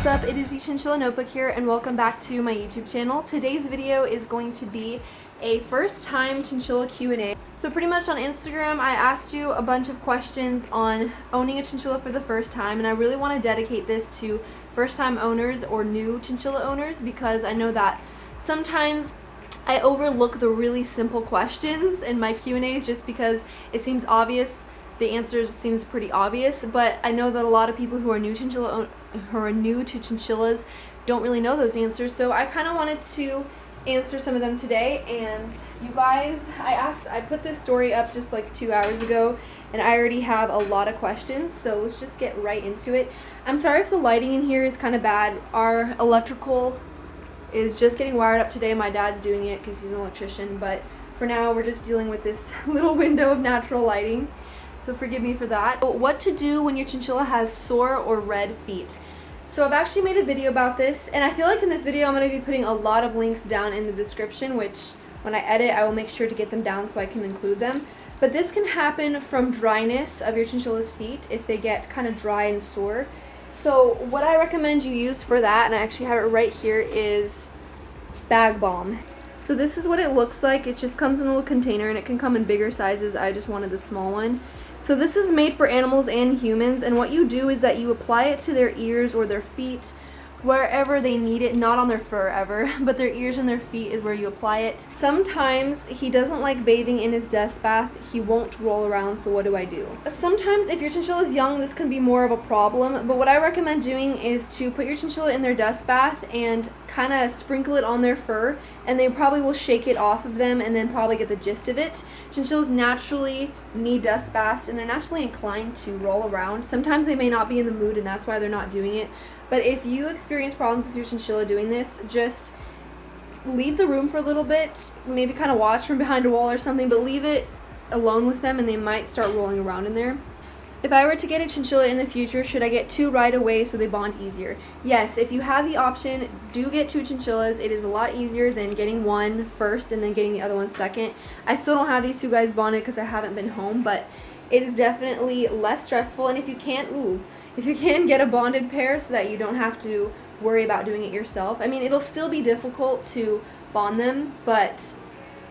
What's up? It is the Chinchilla Notebook here, and welcome back to my YouTube channel. Today's video is going to be a first time chinchilla Q&A. So pretty much on Instagram I asked you a bunch of questions on owning a chinchilla for the first time, and I really want to dedicate this to first time owners or new chinchilla owners because I know that sometimes I overlook the really simple questions in my Q&As just because it seems obvious. The answer seems pretty obvious, but I know that a lot of people who are new to chinchillas don't really know those answers, so I kind of wanted to answer some of them today. And you guys, I put this story up just like 2 hours ago, and I already have a lot of questions, so let's just get right into it. I'm sorry if the lighting in here is kind of bad. Our electrical is just getting wired up today. My dad's doing it because he's an electrician, but for now we're just dealing with this little window of natural lighting. So forgive me for that. What to do when your chinchilla has sore or red feet. So I've actually made a video about this, and I feel like in this video I'm going to be putting a lot of links down in the description, which when I edit I will make sure to get them down so I can include them. But this can happen from dryness of your chinchilla's feet if they get kind of dry and sore. So what I recommend you use for that, and I actually have it right here, is bag balm. So this is what it looks like. It just comes in a little container, and it can come in bigger sizes. I just wanted the small one. So this is made for animals and humans, and what you do is that you apply it to their ears or their feet, wherever they need it, not on their fur ever, but their ears and their feet is where you apply it. Sometimes he doesn't like bathing in his dust bath. He won't roll around, so what do I do? Sometimes if your chinchilla is young, this can be more of a problem, but what I recommend doing is to put your chinchilla in their dust bath and kind of sprinkle it on their fur, and they probably will shake it off of them and then probably get the gist of it. Chinchillas naturally need dust baths, and they're naturally inclined to roll around. Sometimes they may not be in the mood, and that's why they're not doing it. But if you experience problems with your chinchilla doing this, just leave the room for a little bit, maybe kind of watch from behind a wall or something, but leave it alone with them and they might start rolling around in there. If I were to get a chinchilla in the future, should I get two right away so they bond easier? Yes, if you have the option, do get two chinchillas. It is a lot easier than getting one first and then getting the other one second. I still don't have these two guys bonded because I haven't been home, but it is definitely less stressful. And if you can get a bonded pair so that you don't have to worry about doing it yourself. I mean, it'll still be difficult to bond them, but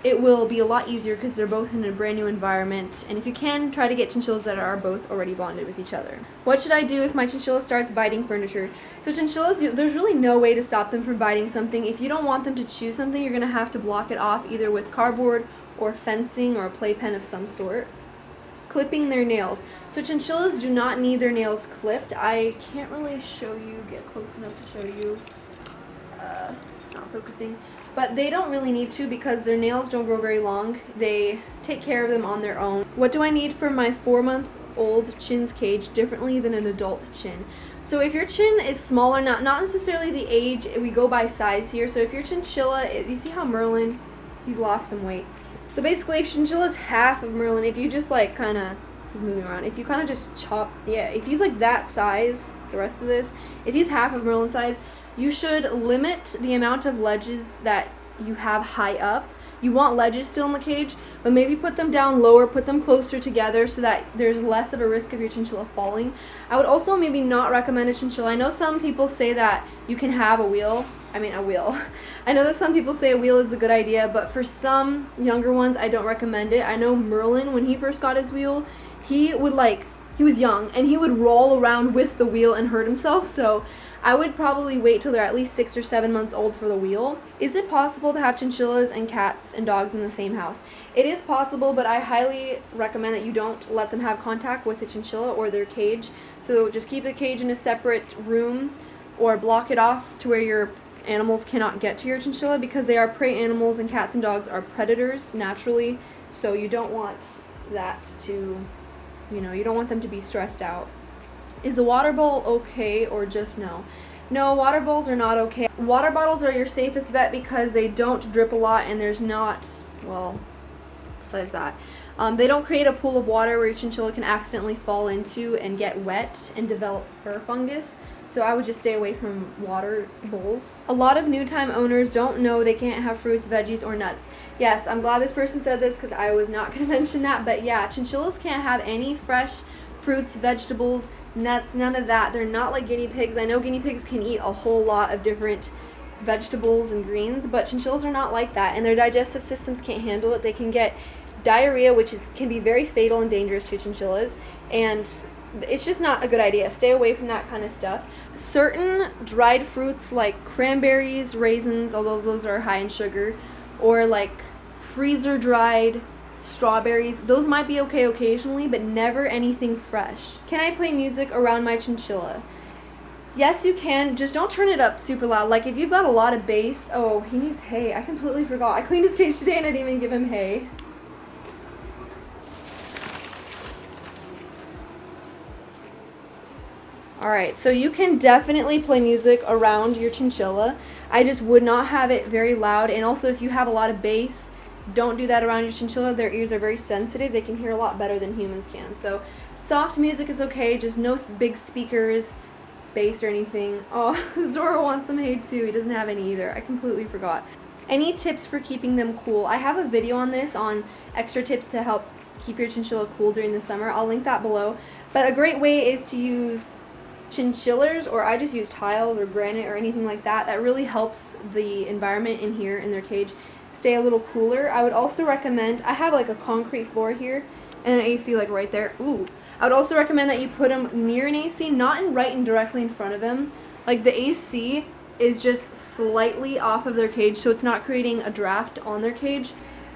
it will be a lot easier because they're both in a brand new environment. And if you can, try to get chinchillas that are both already bonded with each other. What should I do if my chinchilla starts biting furniture? So chinchillas, there's really no way to stop them from biting something. If you don't want them to chew something, you're going to have to block it off either with cardboard or fencing or a playpen of some sort. Clipping their nails. So chinchillas do not need their nails clipped. I can't really get close enough to show you. It's not focusing. But they don't really need to because their nails don't grow very long. They take care of them on their own. What do I need for my 4-month-old chin's cage differently than an adult chin? So if your chin is smaller, not necessarily the age, we go by size here. So if your chinchilla, you see how Merlin, he's lost some weight. So basically, if chinchilla's half of Merlin, if you just like kind of, he's moving around, if you kind of just chop, if he's like that size, the rest of this, if he's half of Merlin size, you should limit the amount of ledges that you have high up. You want ledges still in the cage, but maybe put them down lower, put them closer together so that there's less of a risk of your chinchilla falling. I would also maybe not recommend a chinchilla. I know some people say that you can have a wheel. I know that some people say a wheel is a good idea, but for some younger ones, I don't recommend it. I know Merlin, when he first got his wheel, he was young, and he would roll around with the wheel and hurt himself, so I would probably wait till they're at least 6 or 7 months old for the wheel. Is it possible to have chinchillas and cats and dogs in the same house? It is possible, but I highly recommend that you don't let them have contact with the chinchilla or their cage. So just keep the cage in a separate room or block it off to where your animals cannot get to your chinchilla, because they are prey animals and cats and dogs are predators naturally. So you don't want that to, you don't want them to be stressed out. Is a water bowl okay or just no? No, water bowls are not okay. Water bottles are your safest bet because they don't drip a lot, and there's not, well, besides that, they don't create a pool of water where your chinchilla can accidentally fall into and get wet and develop fur fungus. So I would just stay away from water bowls. A lot of new time owners don't know they can't have fruits, veggies, or nuts. Yes, I'm glad this person said this because I was not going to mention that, but yeah, chinchillas can't have any fresh fruits, vegetables, nuts, none of that. They're not like guinea pigs. I know guinea pigs can eat a whole lot of different vegetables and greens, but chinchillas are not like that, and their digestive systems can't handle it. They can get diarrhea, which can be very fatal and dangerous to chinchillas, and it's just not a good idea. Stay away from that kind of stuff. Certain dried fruits like cranberries, raisins, although those are high in sugar, or like freezer dried strawberries, those might be okay occasionally, but never anything fresh. Can I play music around my chinchilla? Yes, you can. Just don't turn it up super loud. Like if you've got a lot of bass. Oh, he needs hay. I completely forgot. I cleaned his cage today and I didn't even give him hay. Alright, so you can definitely play music around your chinchilla. I just would not have it very loud, and also if you have a lot of bass, don't do that around your chinchilla. Their ears are very sensitive. They can hear a lot better than humans can. So soft music is okay, just no big speakers, bass or anything. Oh, Zora wants some hay too. He doesn't have any either. I completely forgot. Any tips for keeping them cool? I have a video on this, on extra tips to help keep your chinchilla cool during the summer. I'll link that below. But a great way is to use chinchillers, or I just use tiles or granite or anything like that. That really helps the environment in here in their cage stay a little cooler. I would also recommend, I have like a concrete floor here and an AC like right there. Ooh. I would also recommend that you put them near an AC, not right and directly in front of them. Like the AC is just slightly off of their cage, so it's not creating a draft on their cage.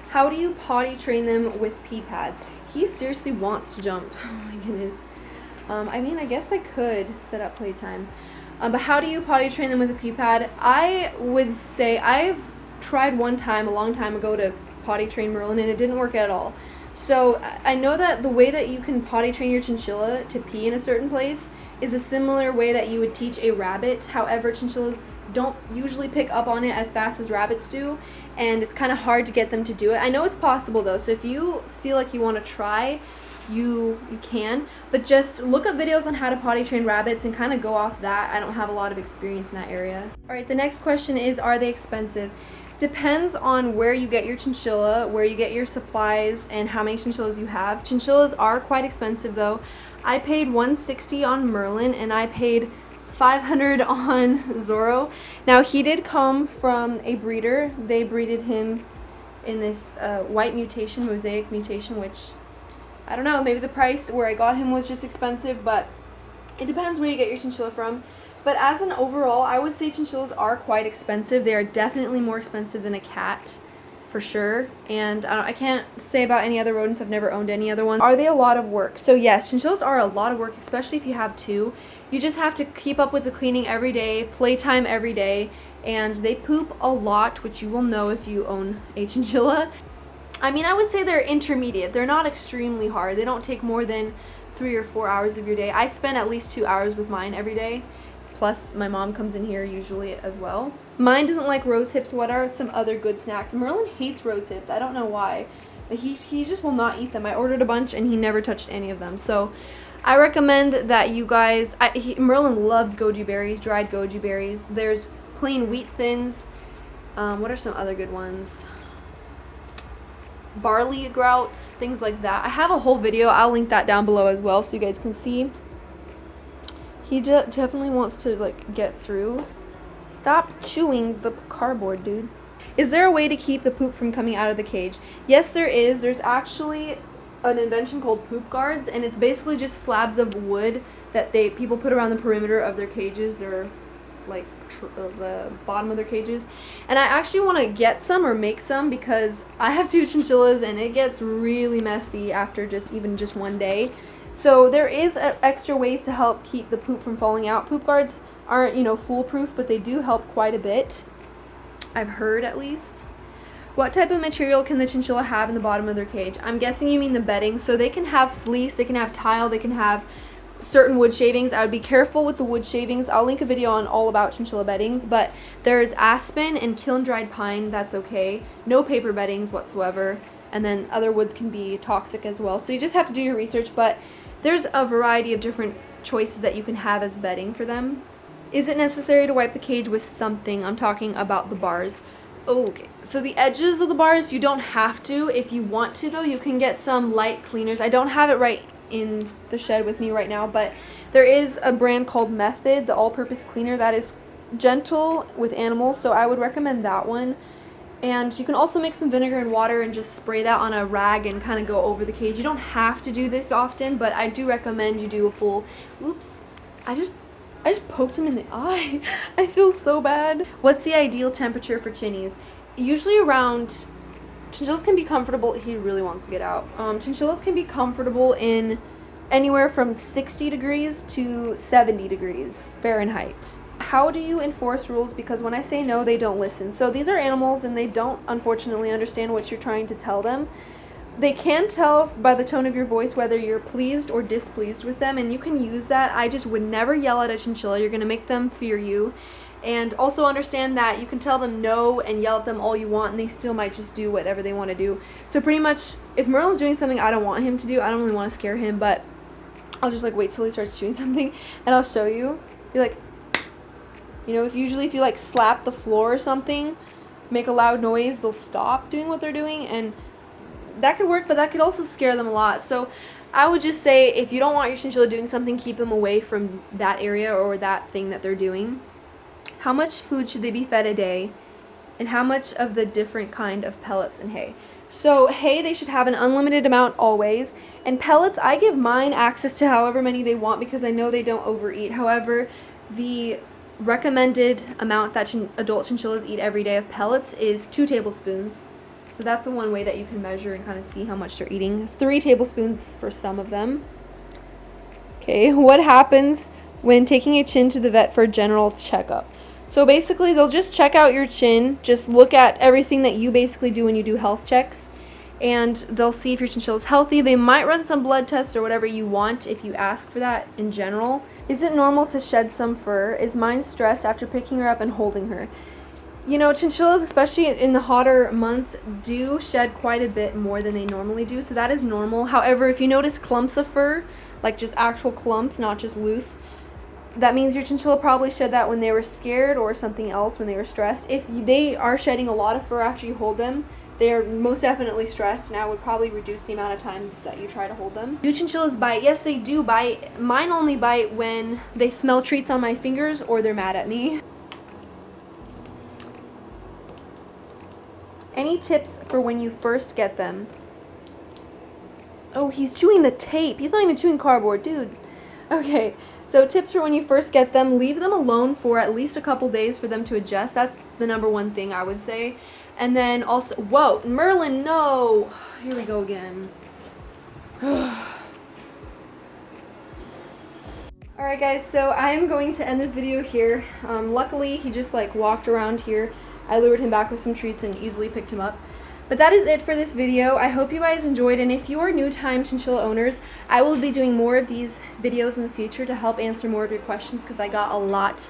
How do you potty train them with pee pads? He seriously wants to jump. Oh my goodness. I mean, I guess I could set up playtime. But how do you potty train them with a pee pad? I would say I've tried one time, a long time ago, to potty train Merlin, and it didn't work at all. So I know that the way that you can potty train your chinchilla to pee in a certain place is a similar way that you would teach a rabbit. However, chinchillas don't usually pick up on it as fast as rabbits do, and it's kind of hard to get them to do it. I know it's possible though, so if you feel like you want to try, you can, but just look up videos on how to potty train rabbits and kind of go off that. I don't have a lot of experience in that area. Alright, the next question is, are they expensive? Depends on where you get your chinchilla, where you get your supplies, and how many chinchillas you have. Chinchillas are quite expensive though. I paid $160 on Merlin and I paid $500 on Zorro. Now he did come from a breeder. They breeded him in this white mutation, mosaic mutation, which I don't know, maybe the price where I got him was just expensive, but it depends where you get your chinchilla from. But as an overall, I would say chinchillas are quite expensive. They are definitely more expensive than a cat, for sure. And I can't say about any other rodents. I've never owned any other ones. Are they a lot of work? So yes, chinchillas are a lot of work, especially if you have two. You just have to keep up with the cleaning every day, playtime every day, and they poop a lot, which you will know if you own a chinchilla. I mean, I would say they're intermediate. They're not extremely hard. They don't take more than 3 or 4 hours of your day. I spend at least 2 hours with mine every day. Plus, my mom comes in here usually as well. Mine doesn't like rose hips. What are some other good snacks? Merlin hates rose hips. I don't know why. But he just will not eat them. I ordered a bunch and he never touched any of them. So I recommend that you guys... Merlin loves goji berries, dried goji berries. There's plain wheat thins. What are some other good ones? Barley grouts, things like that. I have a whole video. I'll link that down below as well so you guys can see. He definitely wants to like get through. Stop chewing the cardboard, dude. Is there a way to keep the poop from coming out of the cage? Yes, there is. There's actually an invention called poop guards, and it's basically just slabs of wood that people put around the perimeter of their cages. They're like the bottom of their cages, and I actually want to get some or make some because I have 2 chinchillas and it gets really messy after even just one day. So there is extra ways to help keep the poop from falling out. Poop guards aren't, you know, foolproof, but they do help quite a bit. I've heard, at least. What type of material can the chinchilla have in the bottom of their cage? I'm guessing you mean the bedding. So they can have fleece, they can have tile, they can have certain wood shavings. I would be careful with the wood shavings. I'll link a video on all about chinchilla beddings, but there's aspen and kiln dried pine. That's okay. No paper beddings whatsoever. And then other woods can be toxic as well. So you just have to do your research, but there's a variety of different choices that you can have as bedding for them. Is it necessary to wipe the cage with something? I'm talking about the bars. Okay, so the edges of the bars, you don't have to. If you want to though, you can get some light cleaners. I don't have it right in the shed with me right now, but there is a brand called Method, the all-purpose cleaner, that is gentle with animals, so I would recommend that one. And you can also mix some vinegar and water and just spray that on a rag and kind of go over the cage. You don't have to do this often, but I do recommend you do a full, oops, I just poked him in the eye. I feel so bad. What's the ideal temperature for chinnies? Usually around, chinchillas can be comfortable, he really wants to get out. Chinchillas can be comfortable in anywhere from 60 degrees to 70 degrees Fahrenheit. How do you enforce rules? Because when I say no, they don't listen. So these are animals and they don't unfortunately understand what you're trying to tell them. They can tell by the tone of your voice whether you're pleased or displeased with them, and you can use that. I just would never yell at a chinchilla. You're going to make them fear you. And also understand that you can tell them no and yell at them all you want, and they still might just do whatever they want to do. So pretty much, if Merlin's doing something I don't want him to do, I don't really want to scare him, but I'll just like wait till he starts doing something and I'll show you. Be like, you know, if you like slap the floor or something, make a loud noise, they'll stop doing what they're doing, and that could work, but that could also scare them a lot. So I would just say, if you don't want your chinchilla doing something, keep them away from that area or that thing that they're doing. How much food should they be fed a day, and how much of the different kind of pellets and hay? So hay, they should have an unlimited amount always, and pellets, I give mine access to however many they want because I know they don't overeat. However, the recommended amount that adult chinchillas eat every day of pellets is 2 tablespoons. So that's the one way that you can measure and kind of see how much they're eating. 3 tablespoons for some of them. Okay, what happens when taking a chin to the vet for a general checkup? So basically, they'll just check out your chin, just look at everything that you basically do when you do health checks, and they'll see if your chinchilla is healthy. They might run some blood tests or whatever you want if you ask for that in general. Is it normal to shed some fur? Is mine stressed after picking her up and holding her? You know, chinchillas, especially in the hotter months, do shed quite a bit more than they normally do, so that is normal. However, if you notice clumps of fur, like just actual clumps, not just loose, that means your chinchilla probably shed that when they were scared or something else when they were stressed. If they are shedding a lot of fur after you hold them, they are most definitely stressed, and I would probably reduce the amount of times that you try to hold them. Do chinchillas bite? Yes, they do bite. Mine only bite when they smell treats on my fingers or they're mad at me. Any tips for when you first get them? Oh, he's chewing the tape. He's not even chewing cardboard, dude. Okay, so tips for when you first get them: leave them alone for at least a couple days for them to adjust. That's the number 1 thing I would say. And then also, whoa, Merlin, no. Here we go again. Alright guys, so I am going to end this video here. Luckily, he just like walked around here. I lured him back with some treats and easily picked him up. But that is it for this video. I hope you guys enjoyed, and if you are new-time chinchilla owners, I will be doing more of these videos in the future to help answer more of your questions because I got a lot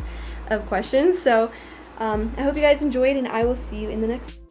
of questions. So I hope you guys enjoyed, and I will see you in the next one.